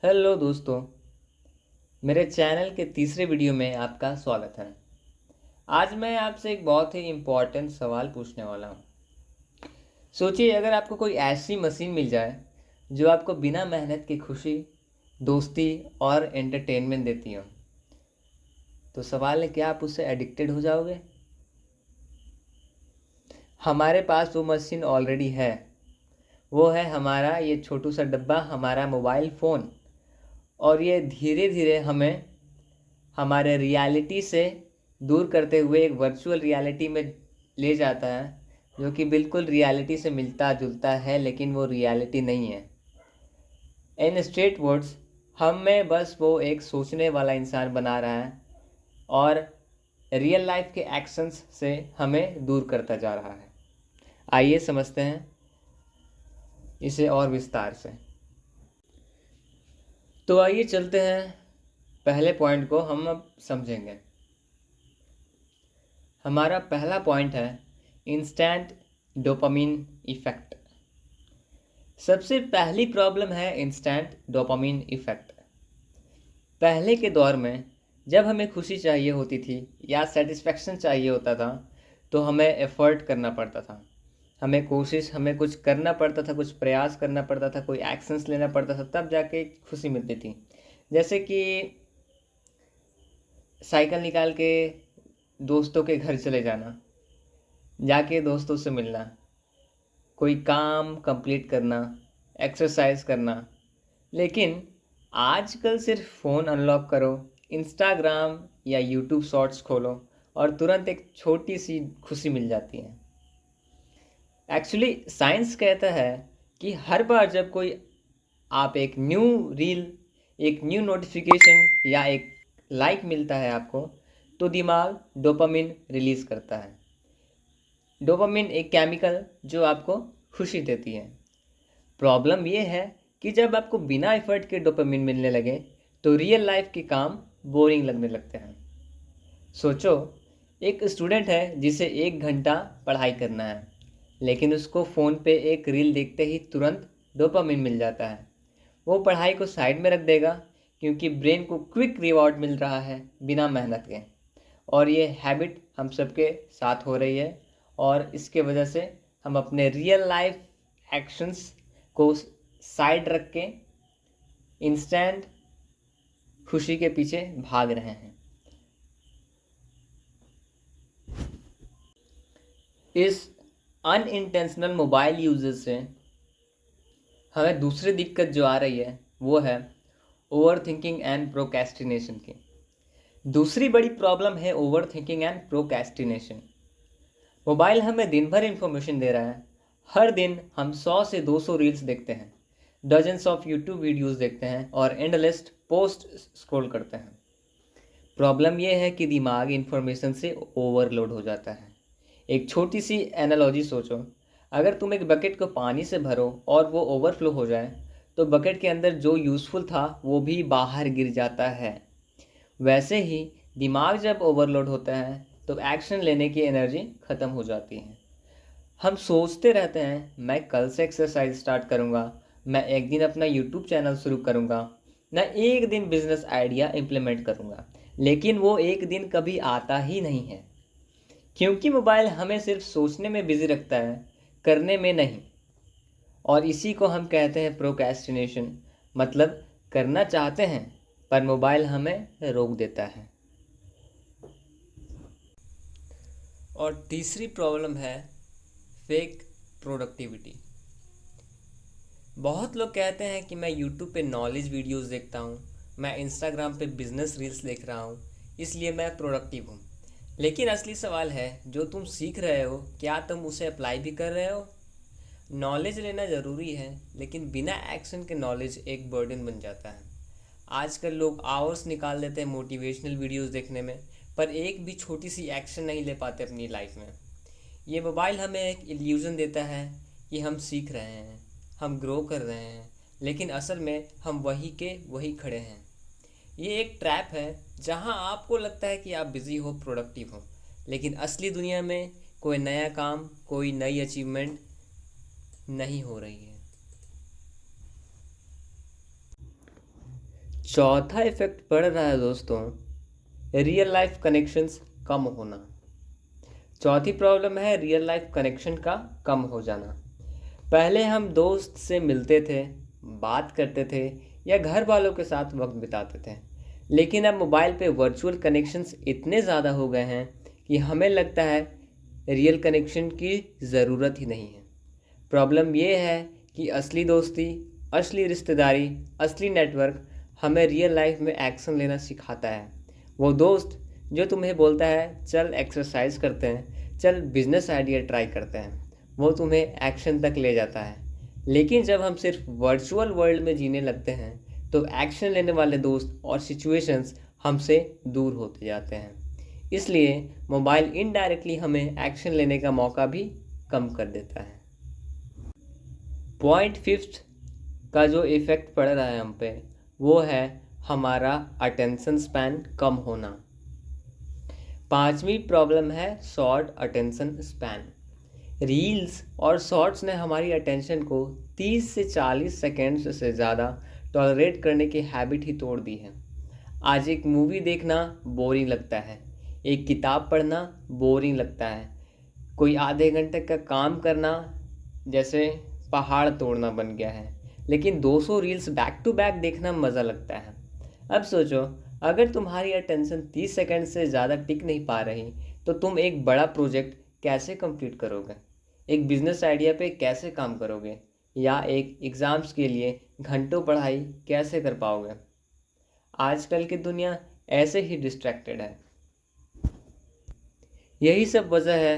Hello दोस्तों, मेरे channel के तीसरे वीडियो में आपका स्वागत है। आज मैं आपसे एक बहुत ही इम्पोर्टेंट सवाल पूछने वाला हूँ। सोचिए अगर आपको कोई ऐसी मशीन मिल जाए जो आपको बिना मेहनत की खुशी, दोस्ती और एंटरटेनमेंट देती हो, तो सवाल है क्या आप उससे एडिक्टेड हो जाओगे? हमारे पास वो मशीन ऑलरेडी है। वो है हमारा ये छोटू सा डब्बा, हमारा मोबाइल फ़ोन। और ये धीरे धीरे हमें हमारे रियलिटी से दूर करते हुए एक वर्चुअल रियलिटी में ले जाता है, जो कि बिल्कुल रियलिटी से मिलता जुलता है, लेकिन वो रियलिटी नहीं है। इन स्ट्रेट वर्ड्स, हम में बस वो एक सोचने वाला इंसान बना रहा है और रियल लाइफ के एक्शंस से हमें दूर करता जा रहा है। आइए समझते हैं इसे और विस्तार से। तो आइए चलते हैं, पहले पॉइंट को हम अब समझेंगे। हमारा पहला पॉइंट है इंस्टेंट डोपामिन इफेक्ट। सबसे पहली प्रॉब्लम है इंस्टेंट डोपामिन इफेक्ट। पहले के दौर में जब हमें खुशी चाहिए होती थी या सेटिस्फेक्शन चाहिए होता था, तो हमें एफर्ट करना पड़ता था, हमें कुछ करना पड़ता था, कुछ प्रयास करना पड़ता था, कोई एक्शंस लेना पड़ता था, तब जाके खुशी मिलती थी। जैसे कि साइकिल निकाल के दोस्तों के घर चले जाना, जाके दोस्तों से मिलना, कोई काम कंप्लीट करना, एक्सरसाइज करना। लेकिन आजकल सिर्फ फ़ोन अनलॉक करो, इंस्टाग्राम या यूट्यूब शॉर्ट्स खोलो और तुरंत एक छोटी सी खुशी मिल जाती है। एक्चुअली साइंस कहता है कि हर बार जब कोई आप एक न्यू रील, एक न्यू नोटिफिकेशन या एक लाइक मिलता है आपको, तो दिमाग डोपामिन रिलीज़ करता है। डोपामिन एक केमिकल जो आपको खुशी देती है। प्रॉब्लम ये है कि जब आपको बिना एफर्ट के डोपामिन मिलने लगे, तो रियल लाइफ के काम बोरिंग लगने लगते हैं। सोचो, एक स्टूडेंट है जिसे 1 घंटा पढ़ाई करना है, लेकिन उसको फ़ोन पे एक रील देखते ही तुरंत डोपामिन मिल जाता है। वो पढ़ाई को साइड में रख देगा, क्योंकि ब्रेन को क्विक रिवॉर्ड मिल रहा है बिना मेहनत के। और ये हैबिट हम सबके साथ हो रही है, और इसके वजह से हम अपने रियल लाइफ एक्शंस को साइड रख के इंस्टेंट खुशी के पीछे भाग रहे हैं। इस अनइंटेंशनल मोबाइल यूजेज से हमें दूसरी दिक्कत जो आ रही है वो है ओवर थिंकिंग एंड प्रोक्रेस्टिनेशन की। दूसरी बड़ी प्रॉब्लम है over thinking and procrastination. Mobile हमें दिन भर इंफॉर्मेशन दे रहा है। हर दिन हम 100 से 200 रील्स देखते हैं, डजन्स ऑफ यूट्यूब वीडियोस देखते हैं और एंडलेस पोस्ट स्क्रॉल करते हैं। प्रॉब्लम यह है कि दिमाग इंफॉर्मेशन से ओवरलोड हो जाता है। एक छोटी सी एनालॉजी सोचो, अगर तुम एक बकेट को पानी से भरो और वो ओवरफ्लो हो जाए, तो बकेट के अंदर जो यूज़फुल था वो भी बाहर गिर जाता है। वैसे ही दिमाग जब ओवरलोड होता है तो एक्शन लेने की एनर्जी ख़त्म हो जाती है। हम सोचते रहते हैं मैं कल से एक्सरसाइज स्टार्ट करूँगा, मैं एक दिन अपना यूट्यूब चैनल शुरू करूँगा, मैं एक दिन बिजनेस आइडिया इम्प्लीमेंट करूँगा, लेकिन वो एक दिन कभी आता ही नहीं है, क्योंकि मोबाइल हमें सिर्फ सोचने में बिजी रखता है, करने में नहीं। और इसी को हम कहते हैं प्रोक्रेस्टिनेशन। मतलब करना चाहते हैं पर मोबाइल हमें रोक देता है। और तीसरी प्रॉब्लम है फेक प्रोडक्टिविटी। बहुत लोग कहते हैं कि मैं यूट्यूब पे नॉलेज वीडियोस देखता हूँ, मैं इंस्टाग्राम पे बिजनेस रील्स देख रहा हूँ, इसलिए मैं प्रोडक्टिव हूँ। लेकिन असली सवाल है, जो तुम सीख रहे हो क्या तुम उसे अप्लाई भी कर रहे हो? नॉलेज लेना ज़रूरी है, लेकिन बिना एक्शन के नॉलेज एक बर्डन बन जाता है। आजकल लोग आवर्स निकाल देते हैं मोटिवेशनल वीडियोस देखने में, पर एक भी छोटी सी एक्शन नहीं ले पाते अपनी लाइफ में। ये मोबाइल हमें एक इल्यूज़न देता है कि हम सीख रहे हैं, हम ग्रो कर रहे हैं, लेकिन असल में हम वही के वही खड़े हैं। ये एक ट्रैप है जहां आपको लगता है कि आप बिज़ी हो, प्रोडक्टिव हो, लेकिन असली दुनिया में कोई नया काम, कोई नई अचीवमेंट नहीं हो रही है। चौथा इफेक्ट पड़ रहा है दोस्तों, रियल लाइफ कनेक्शंस कम होना। चौथी प्रॉब्लम है रियल लाइफ कनेक्शन का कम हो जाना। पहले हम दोस्त से मिलते थे, बात करते थे या घर वालों के साथ वक्त बिताते थे, लेकिन अब मोबाइल पे वर्चुअल कनेक्शंस इतने ज़्यादा हो गए हैं कि हमें लगता है रियल कनेक्शन की ज़रूरत ही नहीं है। प्रॉब्लम ये है कि असली दोस्ती, असली रिश्तेदारी, असली नेटवर्क हमें रियल लाइफ में एक्शन लेना सिखाता है। वो दोस्त जो तुम्हें बोलता है चल एक्सरसाइज करते हैं, चल बिजनेस आइडिया ट्राई करते हैं, वो तुम्हें एक्शन तक ले जाता है। लेकिन जब हम सिर्फ वर्चुअल वर्ल्ड में जीने लगते हैं तो एक्शन लेने वाले दोस्त और सिचुएशंस हमसे दूर होते जाते हैं। इसलिए मोबाइल इनडायरेक्टली हमें एक्शन लेने का मौका भी कम कर देता है। पॉइंट फिफ्थ का जो इफ़ेक्ट पड़ रहा है हम पे, वो है हमारा अटेंशन स्पैन कम होना। पांचवी प्रॉब्लम है शॉर्ट अटेंशन स्पैन। रील्स और शॉर्ट्स ने हमारी अटेंशन को 30 से 40 सेकेंड्स से ज़्यादा टॉलरेट करने की हैबिट ही तोड़ दी है। आज एक मूवी देखना बोरिंग लगता है, एक किताब पढ़ना बोरिंग लगता है, कोई आधे घंटे का काम करना जैसे पहाड़ तोड़ना बन गया है। लेकिन 200 रील्स बैक टू बैक देखना मज़ा लगता है। अब सोचो, अगर तुम्हारी अटेंशन 30 सेकंड से ज़्यादा टिक नहीं पा रही तो तुम एक बड़ा प्रोजेक्ट कैसे कंप्लीट करोगे, एक बिजनेस आइडिया पे कैसे काम करोगे, या एक एग्ज़ाम्स के लिए घंटों पढ़ाई कैसे कर पाओगे। आजकल की दुनिया ऐसे ही डिस्ट्रैक्टेड है। यही सब वजह है